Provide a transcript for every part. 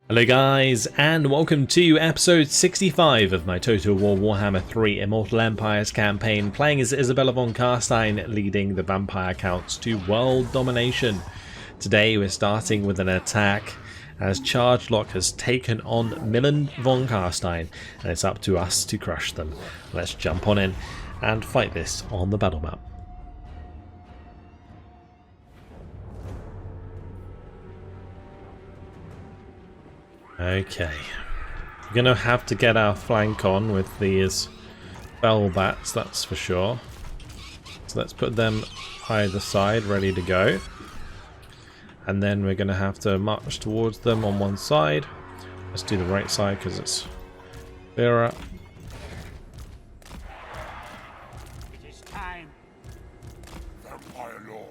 Hello guys, and welcome to episode 65 of my Total War Warhammer 3 Immortal Empires campaign, playing as Isabella von Carstein, leading the vampire counts to world domination. Today we're starting with an attack as Charge Lock has taken on Millen von Carstein, and it's up to us to crush them. Let's jump on in and fight this on the battle map. Okay, we're going to have to get our flank on with these bell bats, that's for sure. So let's put them either side, ready to go. And then we're going to have to march towards them on one side. Let's do the right side because it's clearer. It is time. Vampire Lord.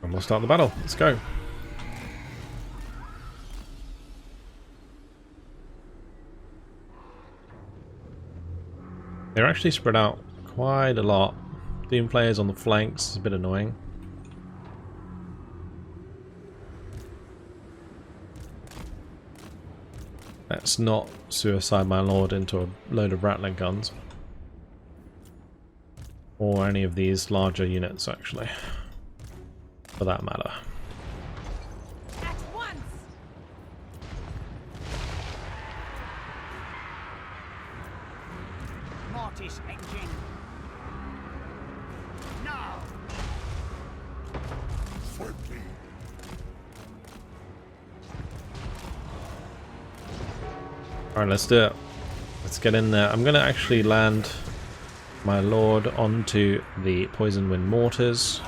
And we'll start the battle. Let's go. They're actually spread out quite a lot. Doom players on the flanks is a bit annoying. Let's not suicide my lord into a load of rattling guns. Or any of these larger units, actually. For that matter. Engine. Now. Swiftly. Alright, let's do it. Let's get in there. I'm going to actually land my lord onto the poison wind mortars.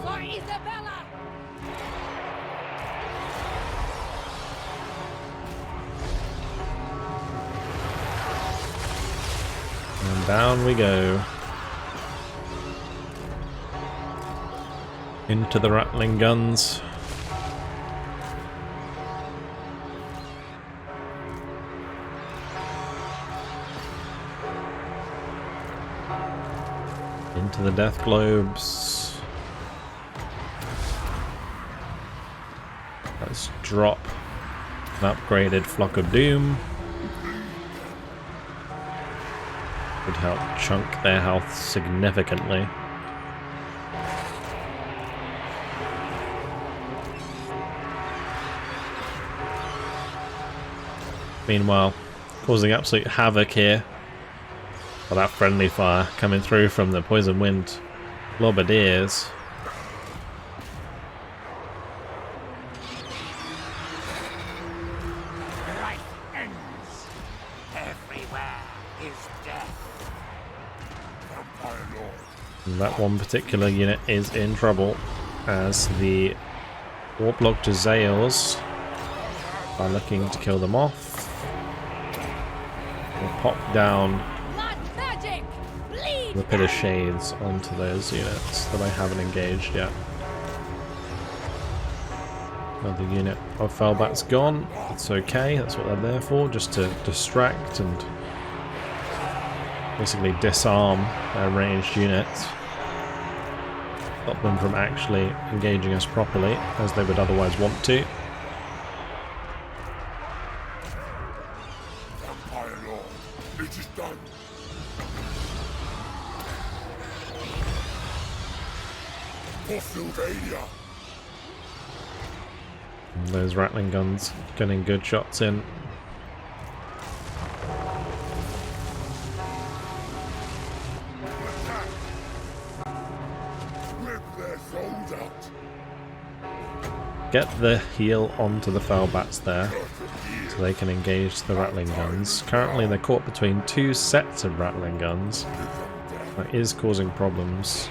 For Isabella. And down we go. Into the rattling guns. Into the death globes. Let's drop an upgraded Flock of Doom. Would help chunk their health significantly. Meanwhile, causing absolute havoc here. Well, that friendly fire coming through from the poison wind Lobadiers. Life ends. Everywhere is death. Vampire Lord. And that one particular unit is in trouble as the Warplock to Zales are looking to kill them off. We'll pop down Blood magic. Bleed. the Pit of Shades onto those units that I haven't engaged yet. Another unit of Fellbat's gone. It's okay, that's what they're there for, just to distract and basically disarm their ranged units. Stop them from actually engaging us properly as they would otherwise want to. Vampire Lord. It is done. For Sylvania. And those rattling guns getting good shots in. Attack. Rip their souls out. Get the heal onto the Fellbats there so they can engage the rattling guns. Currently they're caught between two sets of rattling guns. That is causing problems.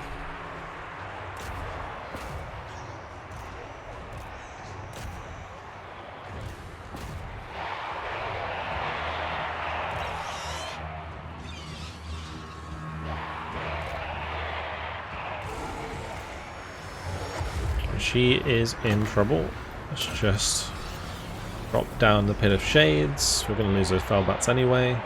She is in trouble. Let's just drop down the Pit of Shades. We're going to lose those Fellbats anyway.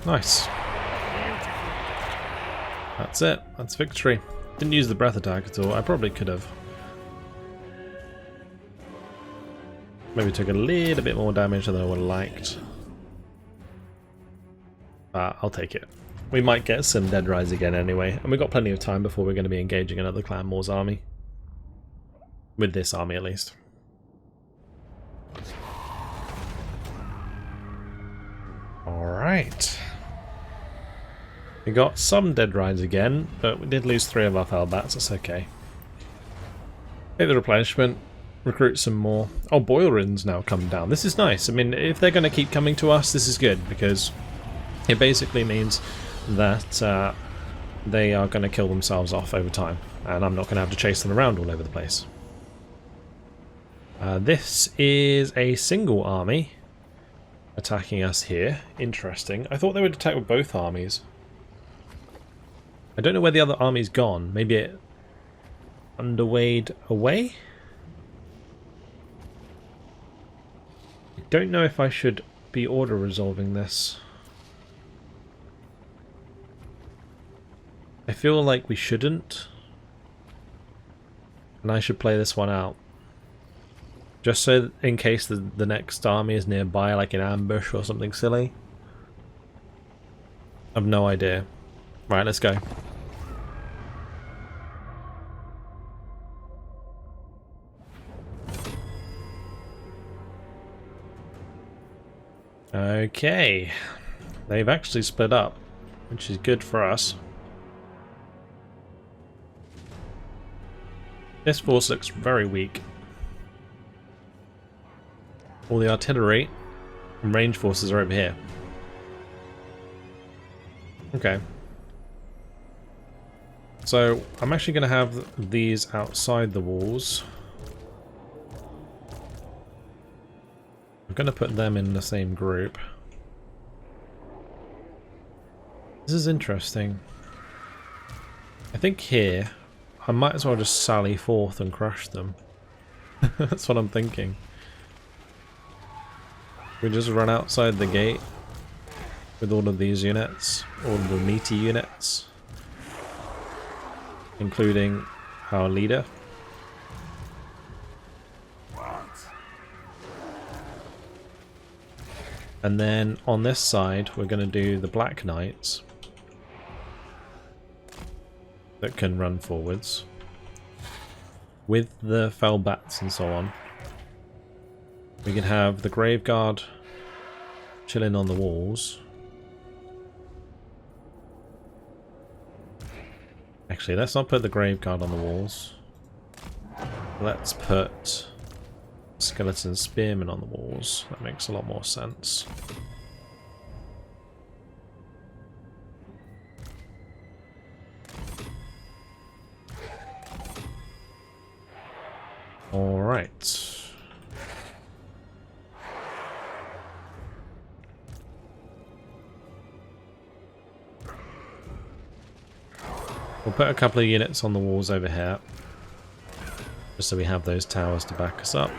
Nice. That's it. That's victory. Didn't use the breath attack at all. I probably could have. Maybe took a little bit more damage than I would have liked. I'll take it. We might get some dead rise again anyway, and we've got plenty of time before we're going to be engaging another Clan Wars army. With this army at least. Alright. We got some dead rise again, but we did lose 3 of our Felbats, that's okay. Take the replenishment, recruit some more. Oh, Boilrin's now come down. This is nice. I mean, if they're going to keep coming to us, this is good, because it basically means that they are going to kill themselves off over time, and I'm not going to have to chase them around all over the place. This is a single army attacking us here. Interesting. I thought they would attack with both armies. I don't know where the other army's gone. Maybe it underwayed away? I don't know if I should be order resolving this. I feel like we shouldn't. And I should play this one out. Just so in case the next army is nearby, like in ambush or something silly. I've no idea. Right, let's go. Okay. They've actually split up, which is good for us. This force looks very weak. All the artillery and range forces are over here. Okay. So I'm actually going to have these outside the walls. I'm going to put them in the same group. This is interesting. I think here I might as well just sally forth and crush them. That's what I'm thinking. We just run outside the gate with all of these units, all of the meaty units, including our leader. And then on this side we're going to do the Black Knights that can run forwards with the Felbats and so on. We can have the Grave Guard chilling on the walls. Actually, let's not put the Grave Guard on the walls. Let's put Skeleton Spearmen on the walls. That makes a lot more sense. Alright. We'll put a couple of units on the walls over here, just so we have those towers to back us up.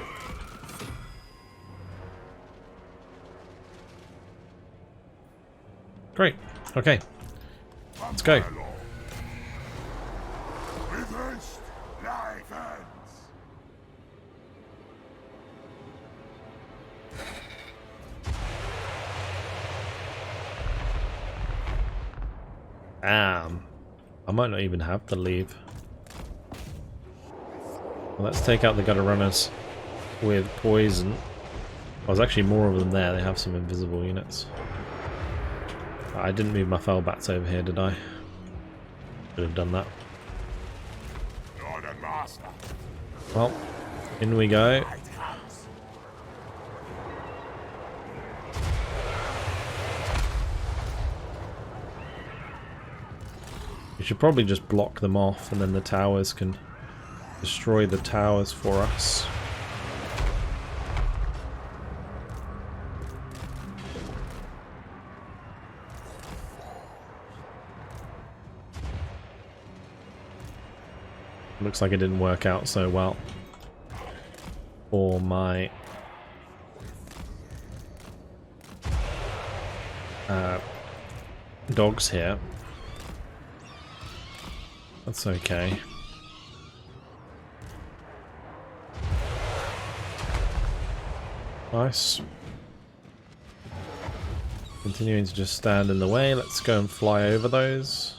Great. Okay. Let's go. With haste, life ends. Damn. I might not even have to leave. Well, let's take out the gutter runners with poison. Oh, there's actually more of them there. They have some invisible units. I didn't move my Felbats over here, did I? Should have done that. Lord and master. Well, in we go. We should probably just block them off and then the towers can destroy the towers for us. Looks like it didn't work out so well for my dogs here. That's okay. Nice. Continuing to just stand in the way. Let's go and fly over those.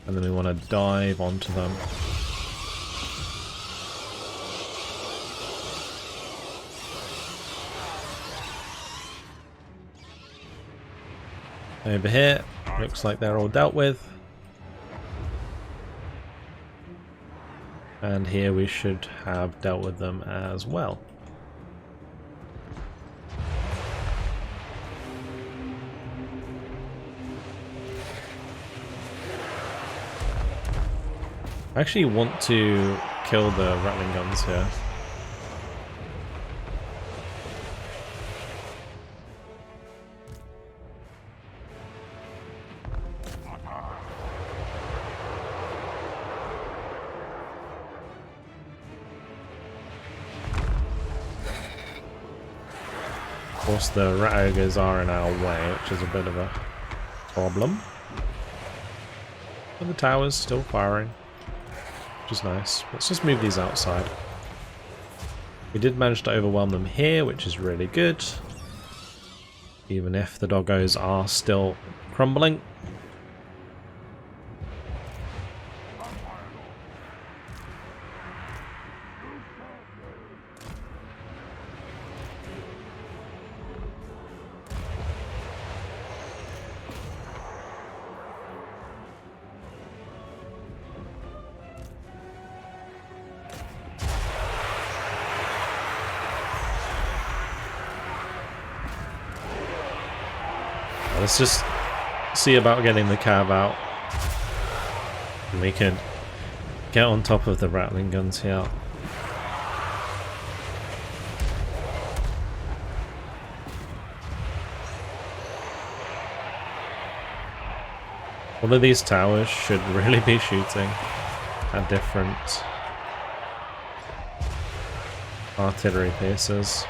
And then we want to dive onto them. Over here, looks like they're all dealt with. And here we should have dealt with them as well. I actually want to kill the rattling guns here. Of course the rat ogres are in our way, which is a bit of a problem. But the tower's still firing, which is nice. Let's just move these outside. We did manage to overwhelm them here, which is really good. Even if the doggos are still crumbling. Let's just see about getting the cab out. And we can get on top of the rattling guns here. All of these towers should really be shooting at different artillery pieces.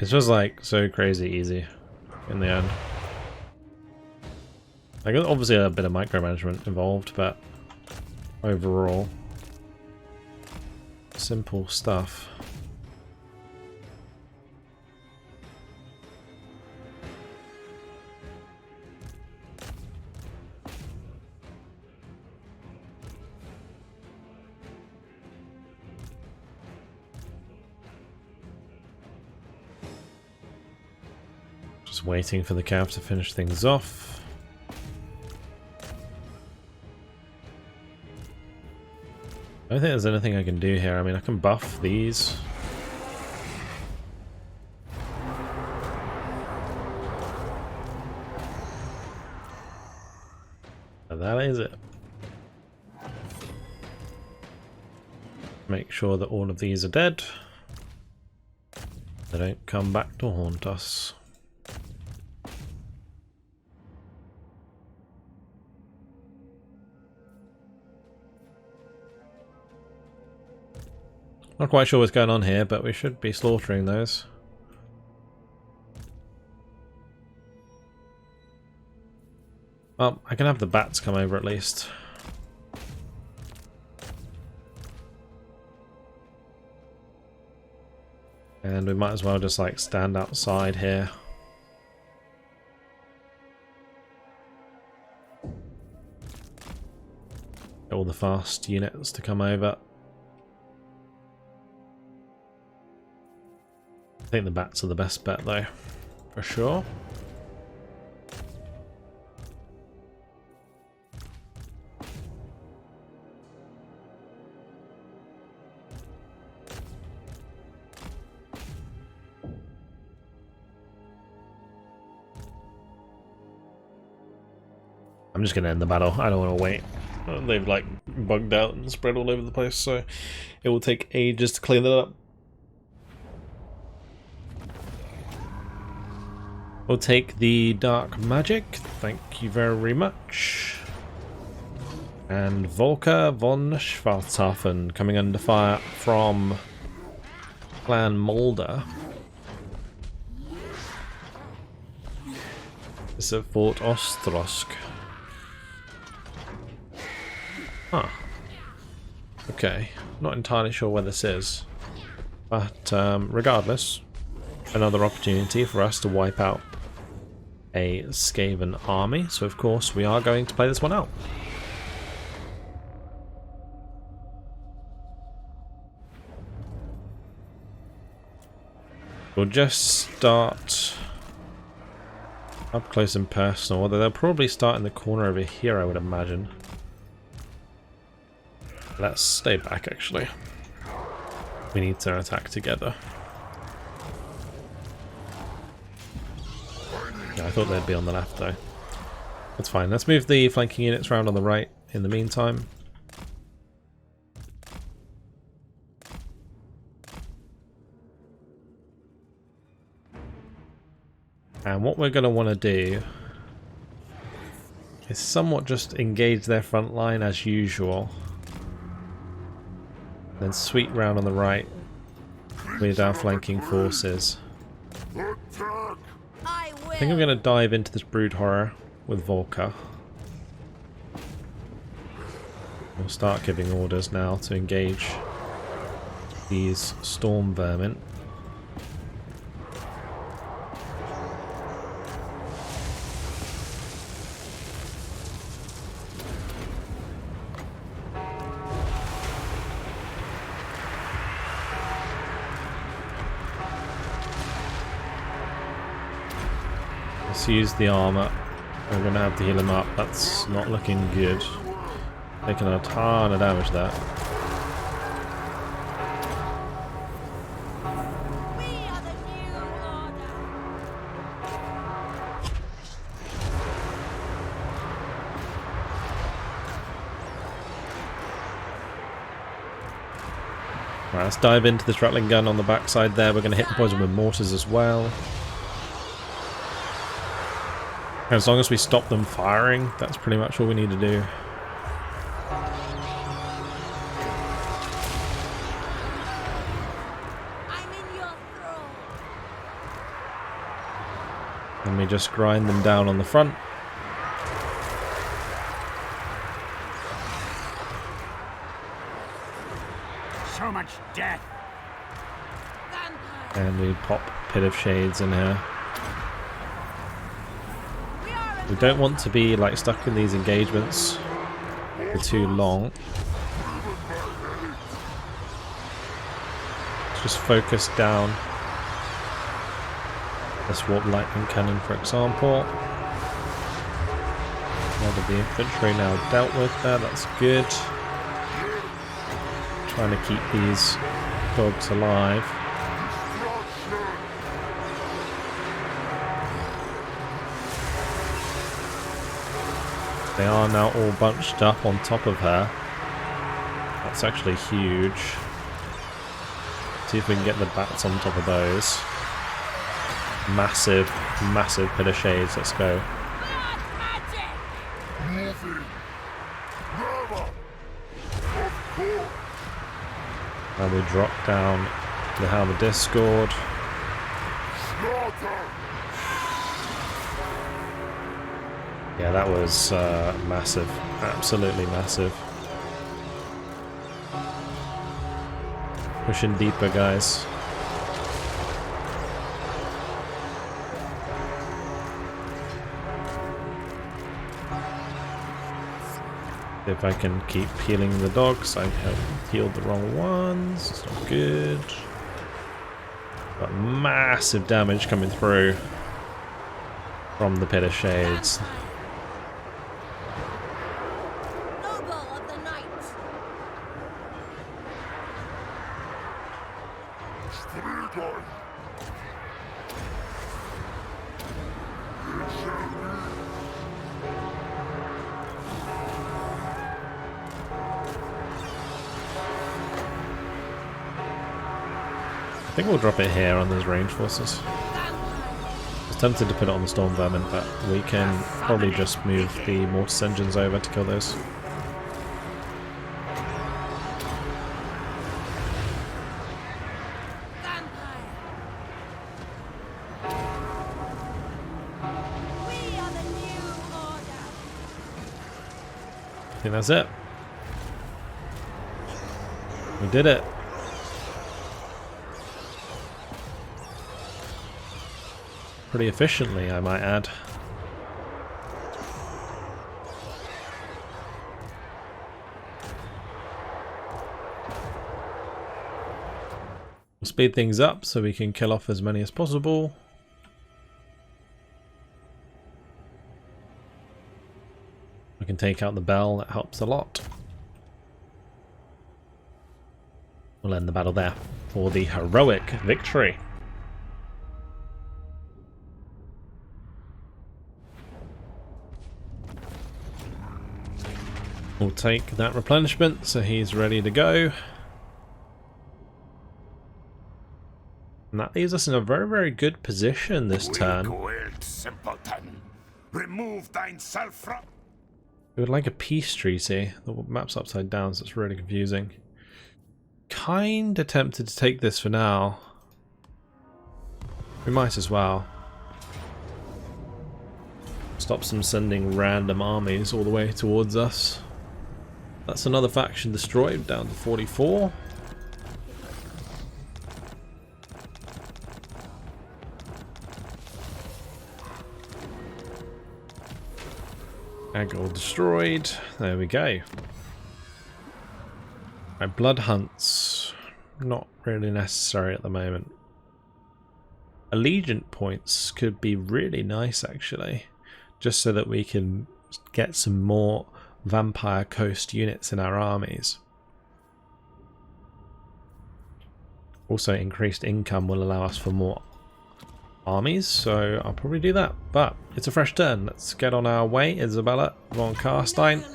It's just like so crazy easy in the end. Like obviously a bit of micromanagement involved, but overall simple stuff. Just waiting for the cav to finish things off. I don't think there's anything I can do here. I mean, I can buff these. And that is it. Make sure that all of these are dead. They don't come back to haunt us. Not quite sure what's going on here, but we should be slaughtering those. Well, I can have the bats come over at least. And we might as well just like stand outside here. Get all the fast units to come over. I think the bats are the best bet though, for sure. I'm just going to end the battle. I don't want to wait. They've like bugged out and spread all over the place, so it will take ages to clean that up. We'll take the dark magic. Thank you very much. And Volker von Schwarzhafen coming under fire from Clan Mulder. This is at Fort Ostrosk. Huh. Okay. Not entirely sure where this is. But regardless, another opportunity for us to wipe out a Skaven army. So of course we are going to play this one out. We'll just start up close and personal, although they'll probably start in the corner over here, I would imagine. Let's stay back, actually. We need to attack together. Yeah, I thought they'd be on the left, though. That's fine. Let's move the flanking units around on the right in the meantime. And what we're going to want to do is somewhat just engage their front line as usual. Then sweep round on the right with our flanking forces. I think I'm going to dive into this brood horror with Volker. We'll start giving orders now to engage these storm vermin. Let's use the armor. We're going to have to heal him up. That's not looking good. Taking a ton of damage there. We are the new order. Right, let's dive into this rattling gun on the backside there. We're going to hit the poison with mortars as well. As long as we stop them firing, that's pretty much all we need to do. I'm in your throne. And we just grind them down on the front. So much death. And we pop Pit of Shades in here. We don't want to be like stuck in these engagements for too long. Let's just focus down this warp lightning cannon, for example. Now that the infantry now dealt with there, that's good. Trying to keep these dogs alive. They are now all bunched up on top of her. That's actually huge. See if we can get the bats on top of those. Massive, massive Pit of Shades. Let's go. And we drop down the Helm of Discord. Yeah, that was massive. Absolutely massive. Pushing deeper, guys. If I can keep healing the dogs, I have healed the wrong ones. It's not good. Got massive damage coming through from the Pit of Shades. I think we'll drop it here on those range forces. Tempted to put it on the storm vermin, but we can probably just move the mortis engines over to kill those. I think that's it. We did it. Pretty efficiently, I might add. We'll speed things up so we can kill off as many as possible. We can take out the bell, that helps a lot. We'll end the battle there for the heroic victory. We'll take that replenishment, so he's ready to go. And that leaves us in a very, very good position this turn. Weak-willed simpleton. Remove thyself from... We would like a peace treaty. The map's upside down, so it's really confusing. Kinda tempted to take this for now. We might as well. Stops them sending random armies all the way towards us. That's another faction destroyed, down to 44. Ag all destroyed. There we go. Right, blood hunts. Not really necessary at the moment. Allegiant points could be really nice actually. Just so that we can get some more Vampire Coast units in our armies. Also, increased income will allow us for more armies, so I'll probably do that. But it's a fresh turn. Let's get on our way. Isabella, von Carstein.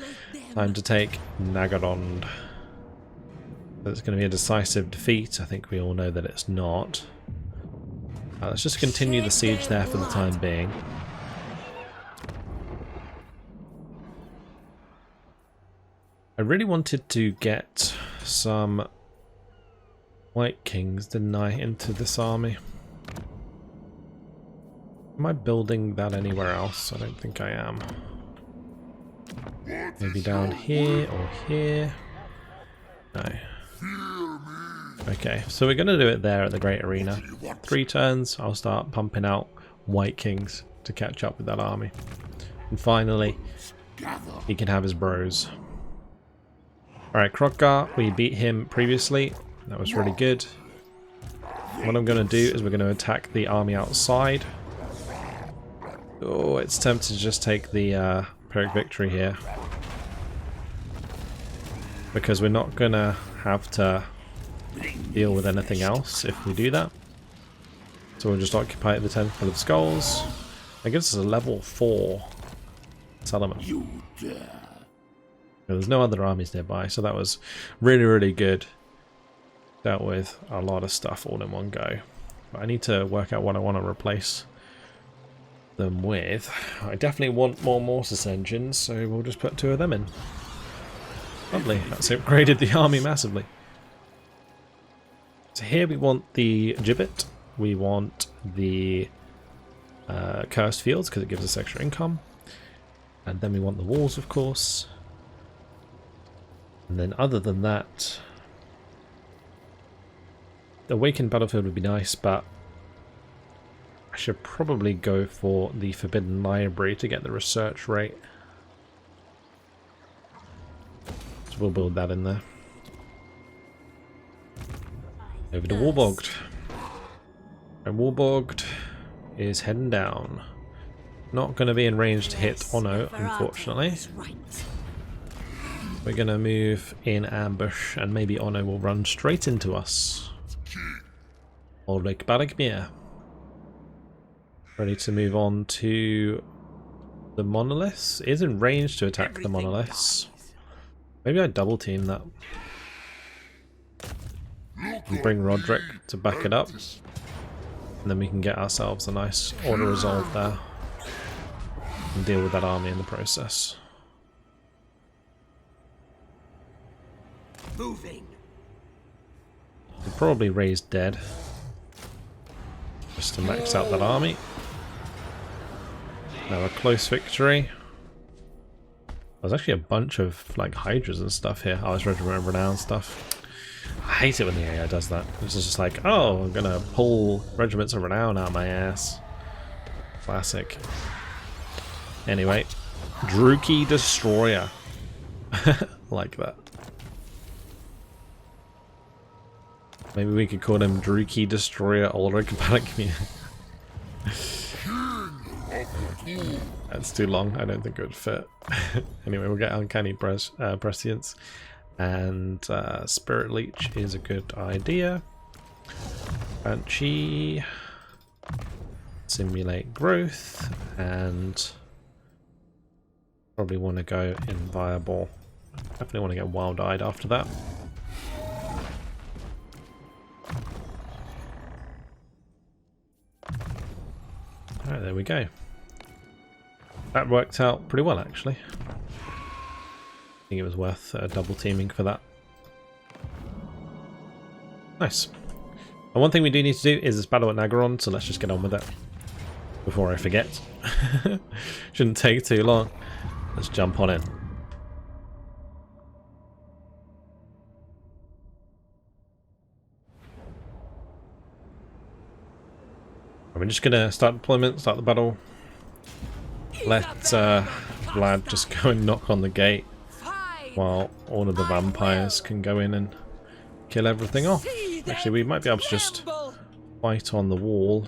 Time to take Nagarond. It's going to be a decisive defeat. I think we all know that it's not. Let's just continue the siege there for the time being. I really wanted to get some White Kings, didn't I, into this army. Am I building that anywhere else? I don't think I am. Maybe down here or here. No. Okay, so we're going to do it there at the Great Arena. 3 turns, I'll start pumping out White Kings to catch up with that army. And finally, he can have his bros. Alright, Krogar, we beat him previously. That was really good. What I'm going to do is we're going to attack the army outside. Oh, it's tempted to just take the Pyrrhic victory here. Because we're not going to have to deal with anything else if we do that. So we'll just occupy the Temple of Skulls. That gives us a level 4 settlement. There's no other armies nearby, so that was really, really good. Dealt with a lot of stuff all in one go. But I need to work out what I want to replace them with. I definitely want more Mortis engines, so we'll just put 2 of them in. Lovely, that's upgraded the army massively. So here we want the Gibbet, we want the Cursed Fields because it gives us extra income, and then we want the walls, of course. And then other than that, the Awakened Battlefield would be nice, but I should probably go for the Forbidden Library to get the research rate. So we'll build that in there. Over to Warbogged. And Warbogged is heading down. Not going to be in range to hit Ono, unfortunately. We're going to move in ambush, and maybe Ono will run straight into us. Ulrich Baragmir. Ready to move on to the Monoliths. It is in range to attack the Monoliths. Maybe I double team that. And bring Roderick to back it up. And then we can get ourselves a nice order resolve there. And deal with that army in the process. Moving. We'll probably raise dead. Just to max out that army. Now a close victory. There's actually a bunch of like hydras and stuff here. I was regiment renown stuff. I hate it when the AI does that. It's just like, oh, I'm gonna pull regiments of renown out my ass. Classic. Anyway, Druki Destroyer. Like that. Maybe we could call him Druki Destroyer Ulrich Community. That's too long. I don't think it would fit. Anyway, we'll get Uncanny Prescience. And Spirit Leech is a good idea. Banshee. Simulate growth. And probably want to go Inviolable. Definitely want to get Wild-Eyed after that. Alright, there we go. That worked out pretty well, actually. I think it was worth double teaming for that. Nice. And one thing we do need to do is this battle at Nagarond, so let's just get on with it before I forget. Shouldn't take too long. Let's jump on in. We're just gonna start deployment, start the battle. Let Vlad just go and knock on the gate while all of the vampires can go in and kill everything off. Actually, we might be able to just fight on the wall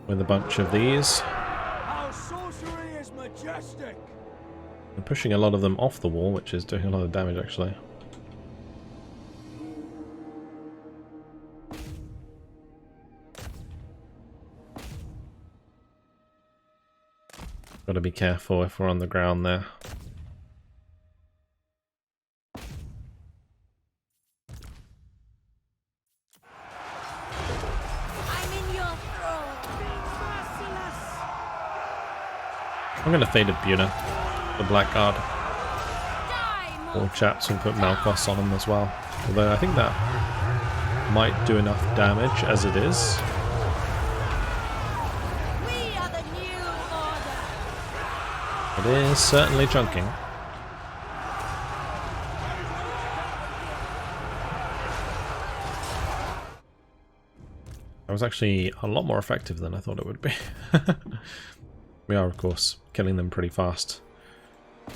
with a bunch of these. Our sorcery is majestic. I'm pushing a lot of them off the wall, which is doing a lot of damage actually. Got to be careful if we're on the ground there. I'm in your throne. I'm going to fade a Buna, the Blackguard. All chaps and put Malkos on them as well. Although I think that might do enough damage as it is. We are the new order. It is certainly chunking. That was actually a lot more effective than I thought it would be. We are, of course, killing them pretty fast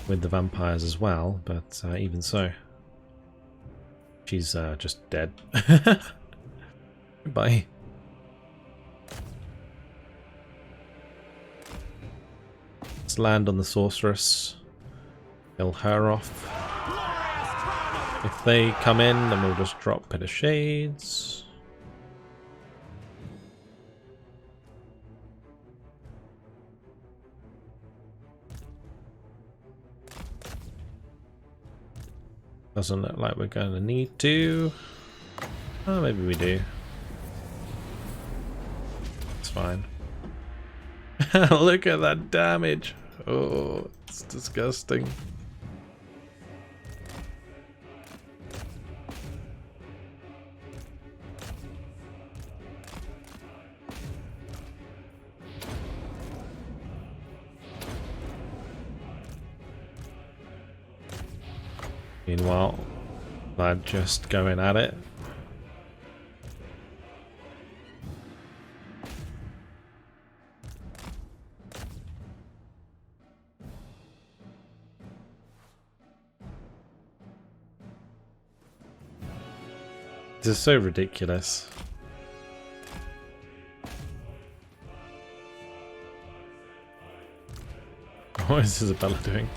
with the vampires as well, but even so. She's just dead. Goodbye. Let's land on the sorceress. Kill her off. If they come in, then we'll just drop Pit of Shades. Doesn't look like we're going to need to. Oh, maybe we do. It's fine. Look at that damage. Oh, it's disgusting. Meanwhile, Vlad just going at it. This is so ridiculous. What is Isabella doing?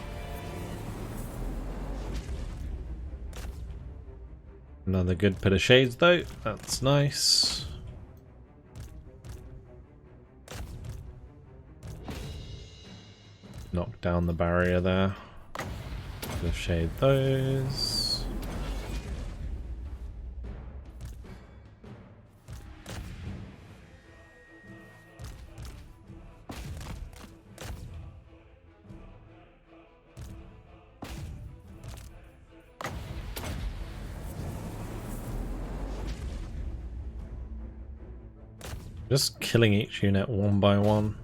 Another good Pit of Shades though, that's nice. Knock down the barrier there. Pit of Shade those. Just killing each unit one by one.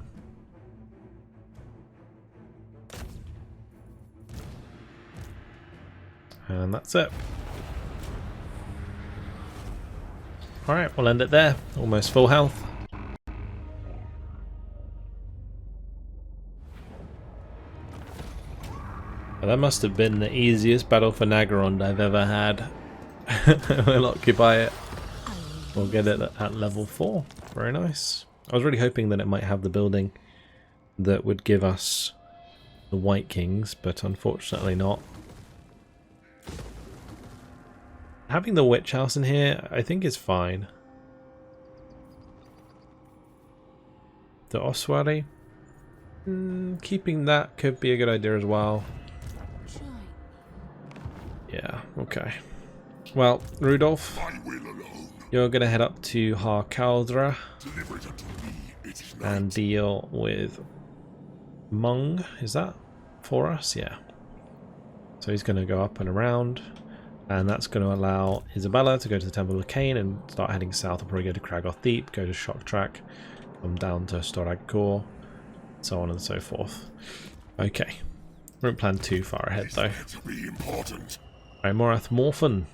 And that's it. Alright, we'll end it there. Almost full health. Well, that must have been the easiest battle for Nagarond I've ever had. We'll occupy it. We'll get it at level 4. Very nice. I was really hoping that it might have the building that would give us the White Kings, but unfortunately not. Having the Witch House in here, I think is fine. The Ossuary? Keeping that could be a good idea as well. Yeah, okay. Well, Rudolph, you're going to head up to Harkaldra and deal with Mung. Is that for us? Yeah. So he's going to go up and around, and that's going to allow Isabella to go to the Temple of Cain and start heading south. We'll probably go to Kragoth Deep, go to Shock Track, come down to Storagkor, so on and so forth. Okay. We won't plan too far ahead though. Alright, Morath Morphin.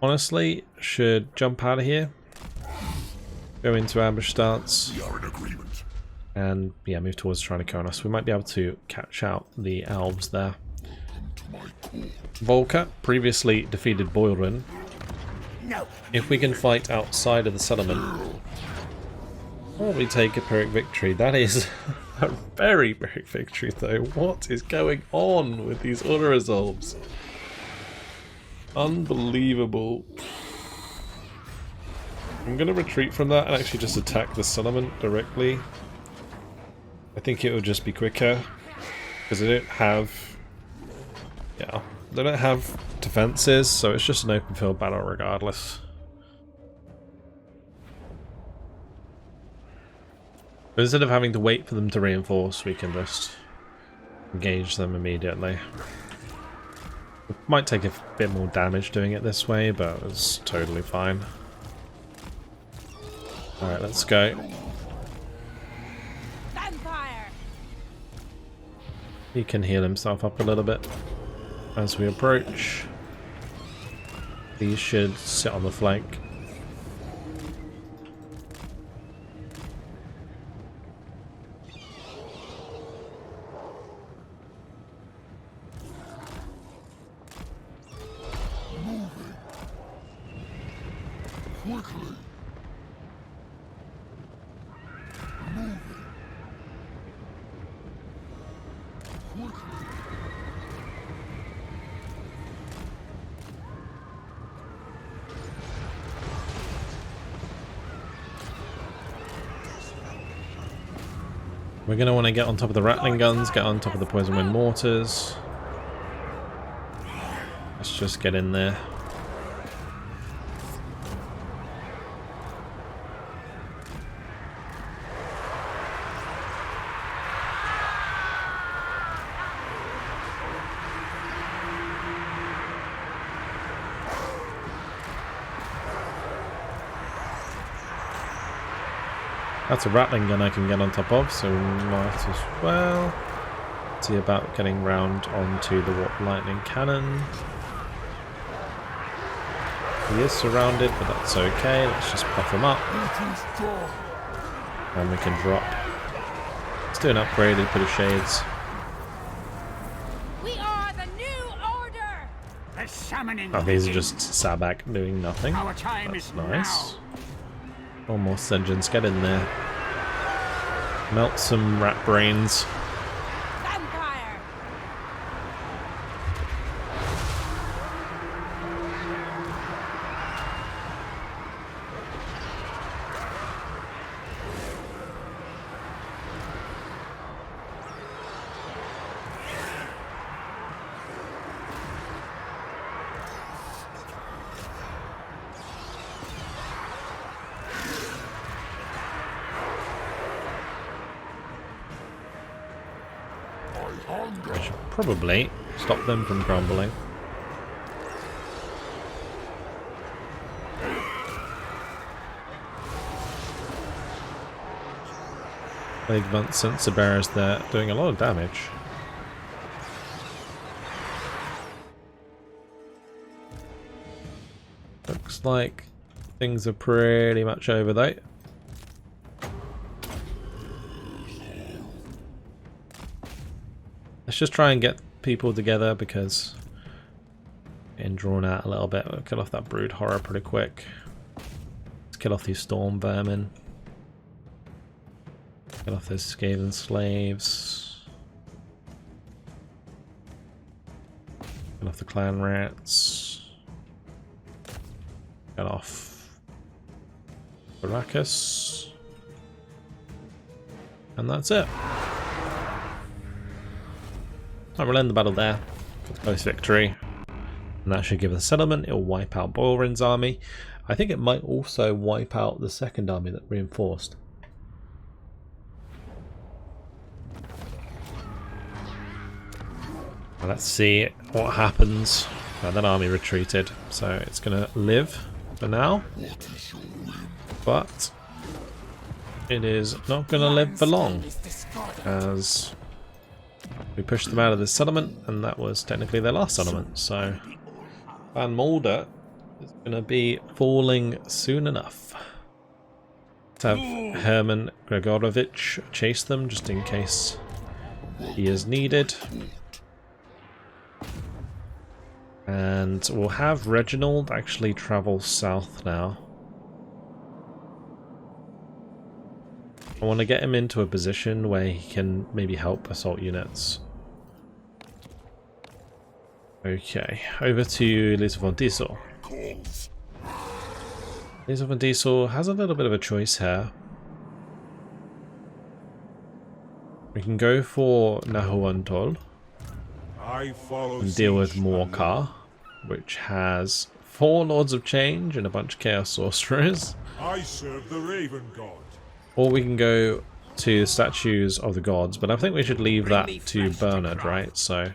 Honestly, should jump out of here, go into ambush stance, and yeah, move towards Triniconos. We might be able to catch out the elves there. Volker previously defeated Boilrin. If we can fight outside of the settlement, probably take a Pyrrhic victory. That is a very Pyrrhic victory though. What is going on with these auto-resolves? Unbelievable. I'm going to retreat from that and actually just attack the settlement directly. I think it will just be quicker, because they don't have... yeah, they don't have defenses, so it's just an open field battle regardless. But instead of having to wait for them to reinforce, we can just engage them immediately. It might take a bit more damage doing it this way, but it's totally fine. Alright, let's go. Vampire. He can heal himself up a little bit as we approach. These should sit on the flank. We're going to want to get on top of the Rattling guns, get on top of the Poison Wind mortars. Let's just get in there. That's a Rattling gun I can get on top of, so we might as well see about getting round onto the Warp Lightning Cannon. He is surrounded, but that's okay. Let's just puff him up. And we can drop. Let's do an upgraded bit of shades. We are the new order. The summoning. Oh, these are just Sabak doing nothing. Our time That's is nice. now. One more Sengens, get in there. Melt some rat brains. Vampire. I should probably stop them from crumbling. Advanced sensor bearers there doing a lot of damage. Looks like things are pretty much over though. Let's just try and get people together because getting drawn out a little bit. We'll kill off that brood horror pretty quick. Let's kill off these storm vermin. Kill off those Skaven slaves. Kill off the clan rats. Kill off Baracus. And that's it. Alright, we'll end the battle there. Close victory. And that should give us a settlement. It'll wipe out Boilrin's army. I think it might also wipe out the second army that reinforced. Well, let's see what happens. That army retreated, so it's going to live for now. But it is not going to live for long, as we pushed them out of this settlement, and that was technically their last settlement. So Van Mulder is going to be falling soon enough. Let's have Herman Gregorovich chase them just in case he is needed. And we'll have Reginald actually travel south now. I want to get him into a position where he can maybe help assault units. Okay, over to Lisa von Diesel. Lisa von Diesel has a little bit of a choice here. We can go for Nagarond and deal with Morcar, which has 4 Lords of Change and a bunch of Chaos Sorcerers. I serve the Raven God. Or we can go to the Statues of the Gods, but I think we should leave that to Bernard, right? So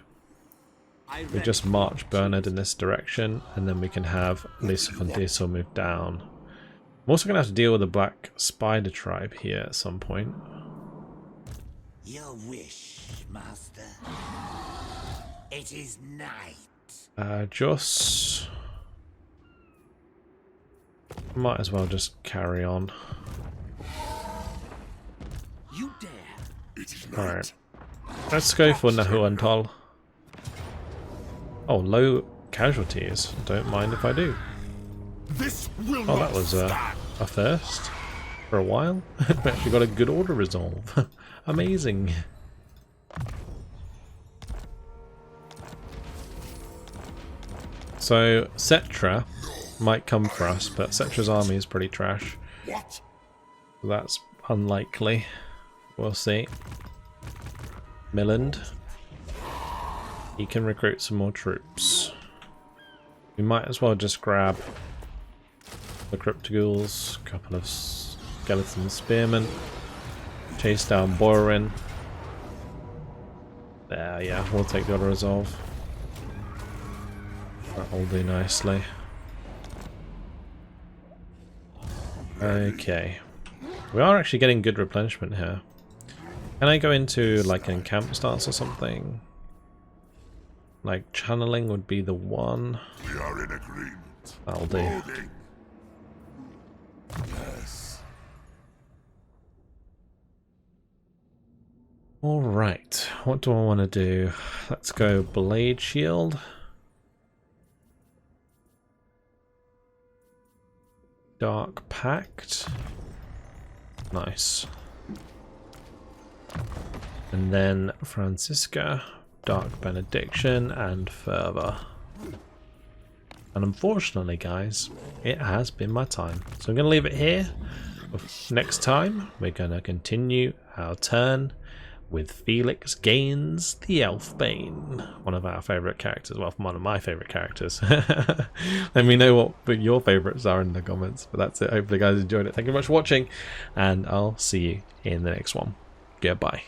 we just march Bernard in this direction, and then we can have Lisa von Diesel move down. I'm also going to have to deal with the Black Spider tribe here at some point. Your wish, master. It is night. Just might as well just carry on. You dare. Alright. Let's go for Nagarond. Oh, low casualties. Don't mind if I do. Oh, that was a first for a while. We actually got a good order resolve. Amazing. So Cetra might come for us, but Cetra's army is pretty trash. That's unlikely. We'll see. Milland. He can recruit some more troops. We might as well just grab the Cryptoghuls, a couple of skeleton spearmen, chase down Boilrin. There, yeah, we'll take the auto resolve. That'll do nicely. Okay. We are actually getting good replenishment here. Can I go into like an camp stance or something? Like channeling would be the one. We are in agreement. That'll do. Yes. Alright, what do I want to do? Let's go Blade Shield. Dark Pact. Nice. And then Francisca, Dark Benediction, and Fervor. And unfortunately, guys, it has been my time. So I'm going to leave it here. Next time, we're going to continue our turn with Felix Gaines the Elfbane, one of our favourite characters, well, one of my favourite characters. Let me know what your favourites are in the comments. But that's it. Hopefully you guys enjoyed it. Thank you very much for watching, and I'll see you in the next one. Goodbye.